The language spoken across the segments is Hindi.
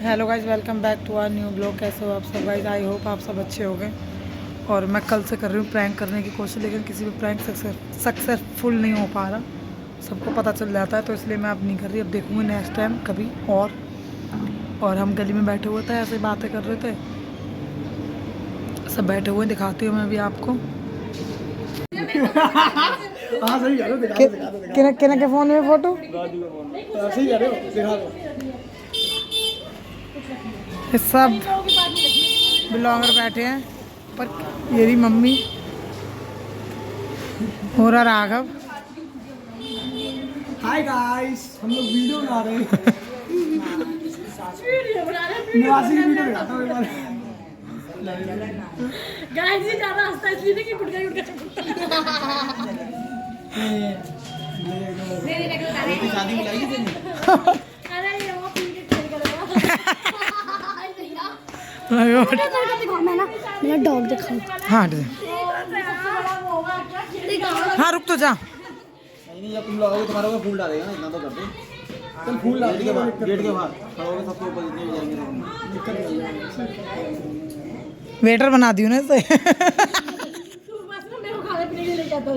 Hello guys, welcome back to our new blog. कैसे हो आप सब गाइज? आई होप आप सब अच्छे हो गए। और मैं कल से कर रही हूँ प्रैंक करने की कोशिश, लेकिन किसी भी प्रैंक सक्सेसफुल नहीं हो पा रहा। सबको पता चल जाता है, तो इसलिए मैं अब नहीं कर रही। अब देखूँगी नेक्स्ट टाइम कभी। और हम गली में बैठे हुए थे, ऐसे बातें कर रहे थे, सब बैठे हुए। दिखाती हूँ मैं भी आपको। किन के फ़ोन में फ़ोटो सब ब्लॉगर बैठे हैं, पर ये रही मम्मी और राघव। हाय गाइस, हम लोग वीडियो बना रहे हैं। निवासी की वीडियो बनाता हूँ गाइस ये ज्यादा हंसता है इसलिए कि गुटका शादी बुलाई थी। अरे ये वो पी के खेल कर मैं ना मेरा डॉग दिखाऊं। हाँ हाँ, रुक तो जा। नहीं, जब तुम लोग आओगे तुम्हारे ऊपर फूल डालेगा ना, इतना तो कर दे। तुम फूल डाल गेट के बाहर खड़ोगे, सबके ऊपर जितने भी जाएंगे वेटर बना दी उन्हें से। बस ना मेरे को खाने पीने के लिए लेके आता है।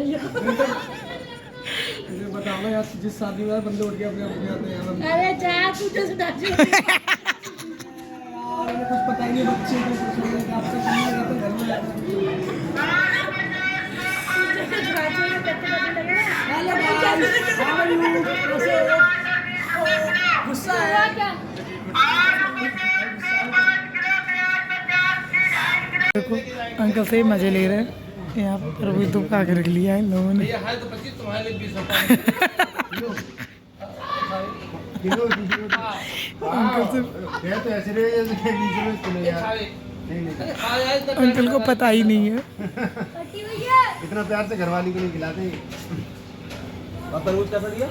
बताओ ना यार, जिस शादी में बंदे उठ के अपने अपने आते हैं। अरे जा तू जैसे डांस यार कुछ पता ही नहीं, बच्चे को कुछ नहीं आपसे सुनने का तो घर में hello guys, how are you? कैसे हो? गुस्सा है क्या? देखो अंकल से ही मजे ले रहे हैं। यहाँ पर भी दुख का रख लिया है इन लोगों ने। अंकल से तो ऐसे रहे जैसे बीच में सुने यार। अंकल को पता ही नहीं है। इतना प्यार से घरवाली को नहीं खिलाते। और तरबूज कैसा दिया?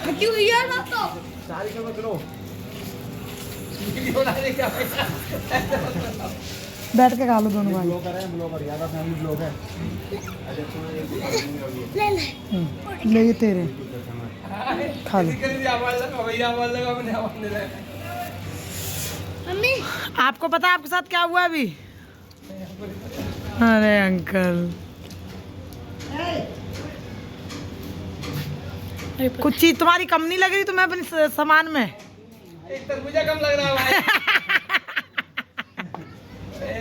फटी हुई है ना तो। सारी का मत लो। बैठ के खा लो दोनों भाई। ब्लॉगर है, ब्लॉगर यार, फैमिली ब्लॉग है। ले ले। ले ये तेरे खा लो। मम्मी आपको पता है आपके साथ क्या हुआ अभी? अरे अंकल, कुछ चीज तुम्हारी कम नहीं लग रही तुम्हें अपने सामान में? एक तरबूजा कम लग रहा है भाई।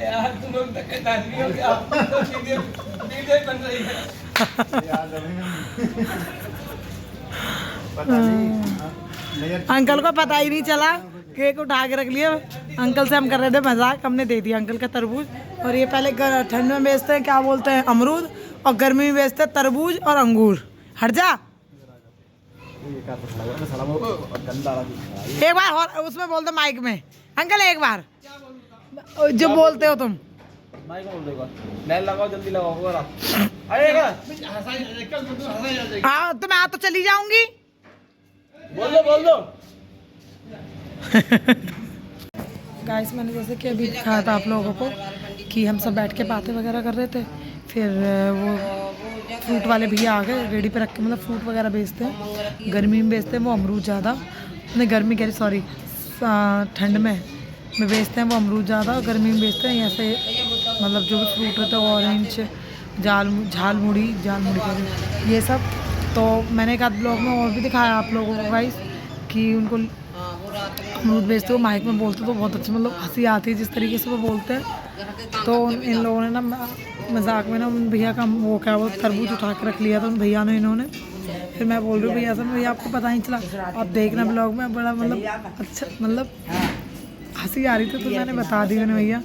यार तुम लोग आदमी हो क्या? वीडियो बन रही है। पता नहीं। अंकल को पता ही नहीं चला, केक उठा के रख लिया। अंकल से हम कर रहे थे मजाक, हमने दे दिया अंकल का तरबूज। और ये पहले ठंड में बेचते हैं, क्या बोलते हैं, अमरूद, और गर्मी में बेचते हैं तरबूज और अंगूर। हट जा। एक बार और उसमें बोल दो माइक में, अंकल एक बार जो बोलते हो तुम। माइक बोल देगा। नैल लगाओ, जल्दी लगाओ। आएगा हाँ तो मैं आ तो चली जाऊंगी। बोल दो। गाइस, मैंने जैसे कि अभी दिखाया था आप लोगों को कि हम सब बैठ के बातें वगैरह कर रहे थे। फिर वो फ्रूट वाले भैया आ गए, रेडी पे रख के, मतलब फ्रूट वगैरह बेचते हैं। गर्मी में बेचते हैं वो अमरूद ज़्यादा, नहीं गर्मी कह रही सॉरी, ठंड में बेचते हैं वो अमरूद ज़्यादा, और गर्मी में बेचते हैं ऐसे, मतलब जो भी फ्रूट रहता है, ऑरेंज, झालमुड़ी कह रही ये सब। तो मैंने एक आध ब्लॉग में और भी दिखाया आप लोगों को गाइस कि उनको अमरूद बेचते हो, माइक में बोलते तो बहुत अच्छी, मतलब हंसी आती है जिस तरीके से वो बोलते हैं। तो इन लोगों ने ना मजाक में ना उन भैया का वो क्या वो तरबूज उठा के रख लिया था उन भैया ने, इन्होंने। फिर मैं बोल रही हूँ भैया से, भैया आपको पता नहीं चला? आप देखना ब्लॉग में, बड़ा मतलब अच्छा, मतलब हंसी आ रही थी, तो मैंने बता दी मैंने, भैया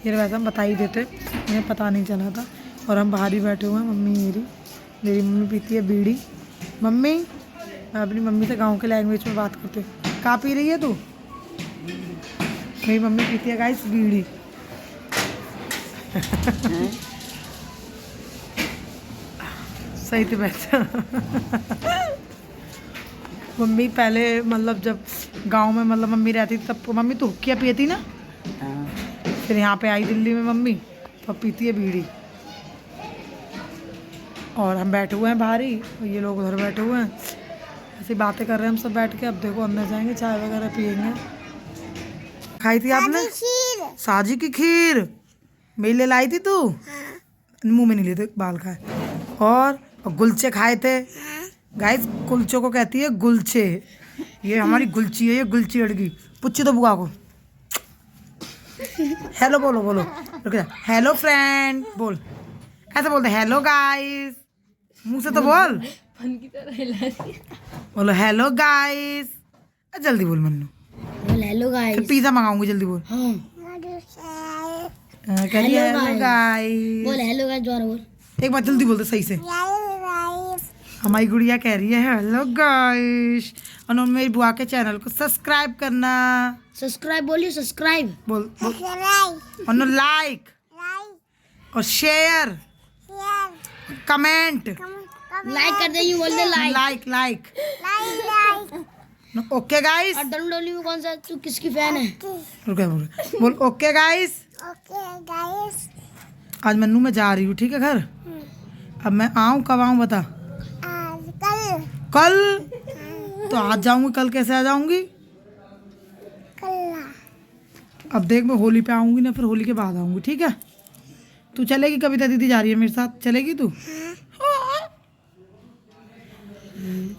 ये वैसे हम बता ही देते, मुझे पता नहीं चला था। और हम बाहर ही बैठे हुए हैं। मम्मी मेरी मम्मी पीती है बीड़ी। मम्मी, मैं अपनी मम्मी से गाँव के लैंग्वेज में बात करती हूँ। कहाँ पी रही है तू? मेरी मम्मी पीती है गाइस बीड़ी। सही थी बैठा। मम्मी पहले मतलब जब गांव में मतलब मम्मी रहती थी तब मम्मी तो हुक्किया पीती ना। फिर यहाँ पे आई दिल्ली में मम्मी, तो पीती है बीड़ी। और हम बैठे हुए हैं बाहर ही, और ये लोग उधर बैठे हुए हैं। ऐसी बातें कर रहे हैं हम सब बैठ के। अब देखो अंदर जाएंगे, चाय वगैरह पियेंगे। खाई थी आपने साजी की खीर? मेरे लिए लाई थी तू? मुंह में नहीं लिए थे, बाल खाए। और गुलचे खाए थे। गाइस कुलचों को कहती है गुलचे। ये हमारी गुलची है, ये गुलची अड़गी। पूछी तो बुआ को। हेलो बोलो, बोलो रुक जा। हेलो फ्रेंड बोल, ऐसे बोलते हेलो गाइस, मुंह से तो बोल। बोलो हेलो गाइस, जल्दी बोल मन्नू। बोल हेलो गाइस। पिज्जा मंगाऊंगी, जल्दी बोल। हाँ कह रही है हेलो गाइस। बोल हेलो गाइस, जोर बोल। एक बार जल्दी बोलते सही से। हमारी गुड़िया कह रही है हेलो गाइस। और मेरी बुआ के चैनल को सब्सक्राइब करना। सब्सक्राइब बोलिए, सब्सक्राइब। बोल, बोल। और लाइक और शेयर कमेंट। लाइक कर देंगे, बोल they like. Like okay guys. और WWE में कौन सा तू किसकी फैन है? बोल ओके गाइस। आज मन्नू मैं जा रही हूँ, ठीक है घर। अब मैं आऊँ, कब आऊँ बता? कल। तो आज जाऊंगी, कल कैसे आ जाऊंगी? अब देख मैं होली पे आऊंगी ना, फिर होली के बाद आऊंगी, ठीक है? तू चलेगी? कविता दीदी जा रही है मेरे साथ, चलेगी तू?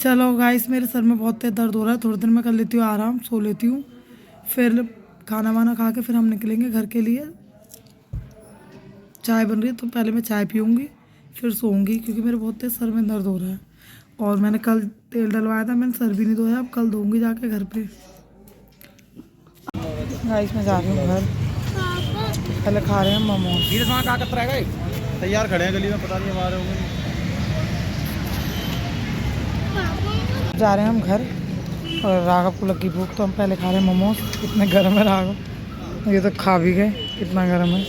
चलो गाइस, मेरे सर में बहुत तेज दर्द हो रहा है। थोड़ी देर में कर लेती हूँ आराम, सो लेती हूँ। फिर खाना वाना खा के फिर हम निकलेंगे घर के लिए। चाय बन रही है तो पहले मैं चाय पीऊँगी, फिर सोऊंगी, क्योंकि मेरे बहुत तेज सर में दर्द हो रहा है। और मैंने कल तेल डलवाया था, मैंने सर भी नहीं धोया। अब कल धोऊंगी जाके घर पे। गाइस मैं जा रही हूँ घर। पहले खा रहे हैं मोमोज। धीरे से कागज रहेगा, तैयार खड़े हैं गली में, पता नहीं हमारे होंगे। जा रहे हैं हम घर। और राघव को लगी भूख, तो हम पहले खा रहे हैं मोमोज। इतने गर्म है राघव, ये तो खा भी गए, कितना गर्म है।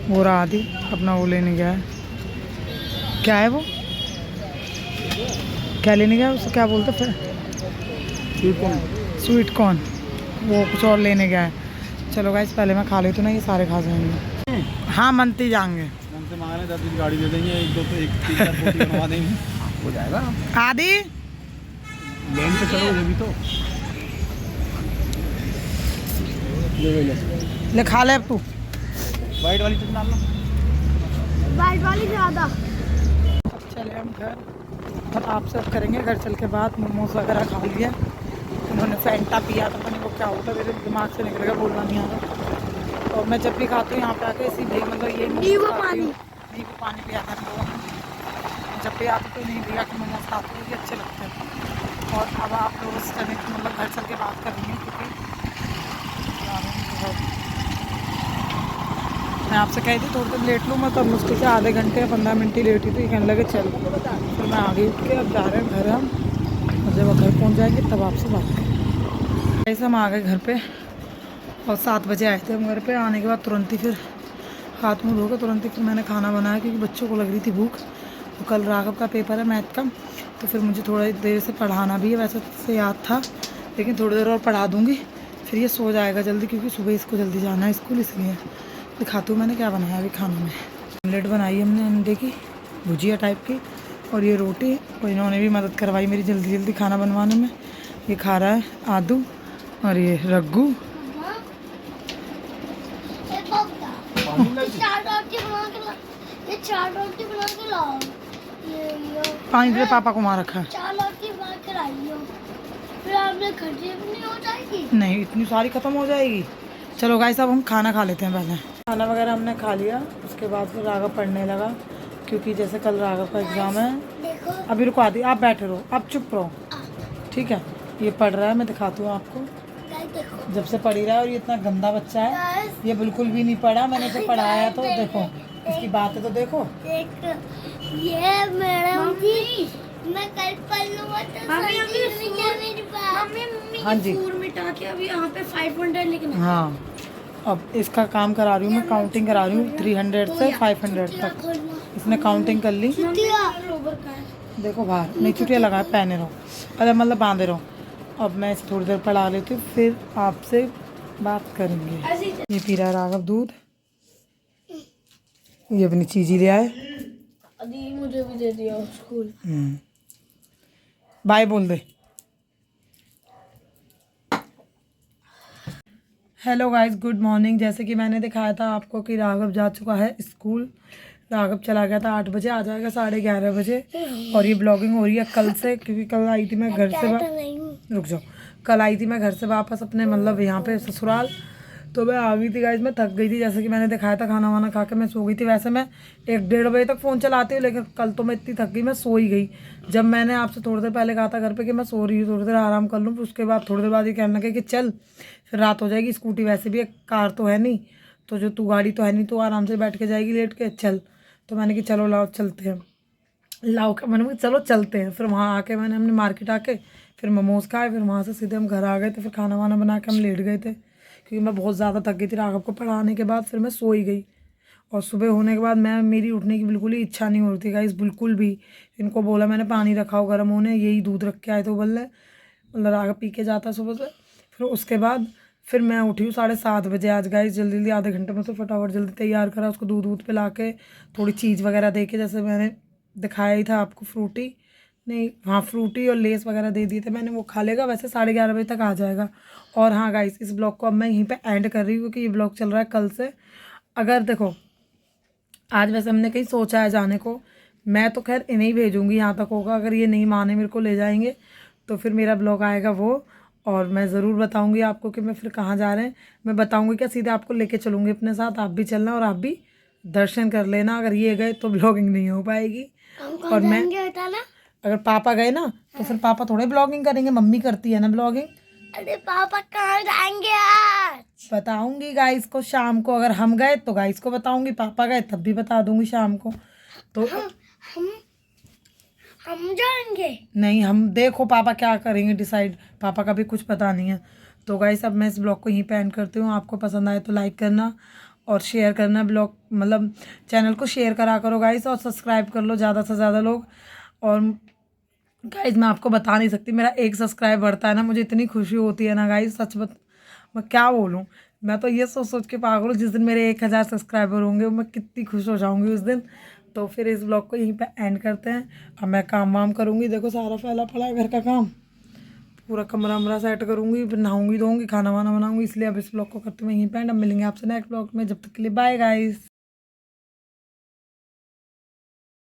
वो रहा आदि अपना वो लेने गया है। क्या है वो, क्या लेने गया? उसको क्या बोलते फिर? Sweet corn. वो कुछ और लेने गया है। चलो गाइस पहले मैं खा लेती हूँ ना, ये सारे खा जाएंगे। हाँ मनती जाएंगे, हमसे मांग रहे 10 गाड़ी दे देंगे, 1 2 तो 1 3 4 पोती बनवा देंगे, हो जाएगा। आदि लेन पे चलो, ये भी तो ले खा ले अब तू। वाइट वाली चटनी डाल लो। वाइट वाली ज़्यादा। अब चले हम घर, और आप सब करेंगे घर चल के बाद। मोमोज वगैरह खा लिया, उन्होंने फैंटा पिया था, मैंने वो क्या होता है मेरे दिमाग से निकलेगा, बोलना नहीं आ रहा। और मैं जब भी खाती हूँ यहाँ पे आके सीधे मतलब ये नींबू पानी पिया था लोगों। जब भी आती तो नहीं पिया कि मोमोज खाती हूँ, ये अच्छे लगते हैं। और अब आप लोगों से चलने की मतलब घर चल के बात कर रही हूँ, क्योंकि मैं आपसे कही थी थोड़ी देर लेट लूँ मैं, तब मुश्किल से आधे घंटे या 15 मिनट ही लेट ही थी। कहने लगे चल, फिर मैं आगे उठ के अब जा रहे हैं घर हम। और जब घर पहुंच जाएंगे तब आपसे बात करेंगे। ऐसे हम आ गए घर पे, और 7 बजे आए थे हम घर पे। आने के बाद तुरंत ही फिर हाथ मुँह धो के तुरंत ही फिर मैंने खाना बनाया, क्योंकि बच्चों को लग रही थी भूख। तो कल राघव का पेपर है मैथ का, तो फिर मुझे थोड़ी देर से पढ़ाना भी है। वैसे से याद था, लेकिन थोड़ी देर और पढ़ा दूँगी, फिर ये सो जाएगा जल्दी, क्योंकि सुबह इसको जल्दी जाना है स्कूल। इसलिए दिखाती हूँ मैंने क्या बनाया अभी खाने में। ऑमलेट बनाई हमने अंडे की, भुजिया टाइप की, और ये रोटी। और इन्होंने भी मदद करवाई मेरी जल्दी जल्दी खाना बनवाने में। ये खा रहा है आदू, और ये रग्गू। पानी दे पापा को मार रखा है। नहीं इतनी सारी खत्म हो जाएगी। चलो गाइस अब हम खाना खा लेते हैं पहले। खाना वगैरह हमने खा लिया, उसके बाद फिर राघव पढ़ने लगा, क्योंकि जैसे कल राघव का एग्ज़ाम है। अभी रुको आदि, आप बैठे रहो, आप चुप रहो, ठीक है? ये पढ़ रहा है, मैं दिखाती हूँ आपको। जब से पढ़ ही रहा है, और ये इतना गंदा बच्चा है, ये बिल्कुल भी नहीं पढ़ा। मैंने इसे पढ़ाया तो देखो, इसकी बातें तो देखो। ये मैडम जी, मैं कल पढ़ लूँगा तो हाँ जी, मिटा के अभी यहाँ पे 500 लिखना। हाँ अब इसका काम करा रही हूँ मैं, काउंटिंग करा रही हूँ 300 से 500 तक। इसने काउंटिंग कर ली। देखो बाहर नहीं चुटिया लगा, पहने रहो, अरे मतलब बांधे रहो। अब मैं इसे थोड़ी देर पढ़ा लेती हूँ, फिर आपसे बात करेंगे। ये पी रहा है राघव दूध, ये अपनी चीज़ ही ले आए। अभी मुझे भी दे दिया स्कूल। बाय बोल दे। Hello guys, good morning. जैसे कि मैंने दिखाया था आपको कि राघव जा चुका है स्कूल। राघव चला गया था 8 बजे, आ जाएगा 11:30 बजे। और ये ब्लॉगिंग हो रही है कल से, क्योंकि कल आई थी मैं घर से रुक जाओ, कल आई थी मैं घर से वापस अपने मतलब यहाँ पे ससुराल। तो मैं आ गई थी गाइस, मैं थक गई थी। जैसे कि मैंने दिखाया था, खाना वाना खा के मैं सो गई थी। वैसे मैं 1-1:30 बजे तक फ़ोन चलाती हूँ, लेकिन कल तो मैं इतनी थक गई, मैं सो ही गई। जब मैंने आपसे थोड़ी देर पहले कहा था घर पे कि मैं सो रही हूँ, थोड़ी देर आराम कर लूँ, फिर उसके बाद थोड़ी देर बाद ये कहने लगे कि चल, फिर रात हो जाएगी। स्कूटी वैसे भी एक कार तो है नहीं, तो जो तू गाड़ी तो है नहीं, तो आराम से बैठ के जाएगी लेट के, चल। तो मैंने कि चलो लाओ चलते हैं, लाओ का मैंने कहा चलो चलते हैं। फिर वहाँ आके मैंने हमने मार्केट आके फिर मोमोज़ खाए, फिर वहाँ से सीधे हम घर आ गए थे। फिर खाना वाना बना के हम लेट गए थे, क्योंकि मैं बहुत ज़्यादा थक गई थी राघव को पढ़ाने के बाद। फिर मैं सो ही गई, और सुबह होने के बाद मेरी उठने की बिल्कुल ही इच्छा नहीं हो रही थी गाइस, बिल्कुल भी। इनको बोला मैंने पानी रखाओ गर्म होने, यही दूध रख के आए थे उबलने, मतलब राघव पी के जाता सुबह से। फिर उसके बाद फिर मैं उठी हूँ 7:30 बजे आज गाइस, जल्दी जल्दी आधे घंटे में से फटाफट जल्दी तैयार करा, उसको दूध वूध पिला के थोड़ी चीज़ वगैरह दे के, जैसे मैंने दिखाया ही था आपको, फ्रूटी नहीं, हाँ फ्रूटी और लेस वगैरह दे दिए थे मैंने, वो खा लेगा। वैसे 11:30 बजे तक आ जाएगा। और हाँ गाइस, इस ब्लॉग को अब मैं यहीं पे एंड कर रही हूँ, क्योंकि ये ब्लॉग चल रहा है कल से। अगर देखो, आज वैसे हमने कहीं सोचा है जाने को, मैं तो खैर इन्हें ही भेजूँगी, यहाँ तक होगा। अगर ये नहीं माने मेरे को ले जाएंगे, तो फिर मेरा ब्लॉग आएगा वो, और मैं ज़रूर बताऊँगी आपको कि मैं फिर कहाँ जा रहे हैं। मैं बताऊँगी क्या, सीधे आपको लेके चलूँगी अपने साथ, आप भी चलना और आप भी दर्शन कर लेना। अगर ये गए तो ब्लॉगिंग नहीं हो पाएगी। और मैं, अगर पापा गए ना, तो फिर पापा थोड़े ब्लॉगिंग करेंगे, मम्मी करती है ना ब्लॉगिंग। अरे पापा कहाँ जाएंगे आज? बताऊंगी गाइस को शाम को। अगर हम गए तो गाइस को बताऊंगी, पापा गए तब भी बता दूंगी शाम को। तो हम जाएंगे। नहीं, हम देखो पापा क्या करेंगे डिसाइड, पापा का भी कुछ पता नहीं है। तो गाइस, अब मैं इस ब्लॉग को यहीं पे एंड करती हूँ। आपको पसंद आए तो लाइक करना और शेयर करना, ब्लॉग मतलब चैनल को शेयर करा करो गाइस, और सब्सक्राइब कर लो ज़्यादा से ज़्यादा लोग। और गाइस, मैं आपको बता नहीं सकती, मेरा 1 सब्सक्राइब बढ़ता है ना, मुझे इतनी खुशी होती है ना गाइस, सच मैं क्या बोलूँ। मैं तो ये सोच सोच के पागल हूँ, जिस दिन मेरे 1000 सब्सक्राइबर होंगे मैं कितनी खुश हो जाऊँगी उस दिन। तो फिर इस ब्लॉग को यहीं पे एंड करते हैं। अब मैं काम वाम करूँगी, देखो सारा फैला पड़ा है घर का काम, पूरा कमरा वमरा सेट करूँगी, फिर नहाऊँगी धोऊँगी, खाना वाना बनाऊँगी। इसलिए अब इस ब्लॉग को करते हुए यहीं पे एंड। अब मिलेंगे आपसे नेक्स्ट ब्लॉग में, जब तक के लिए बाय गाइस।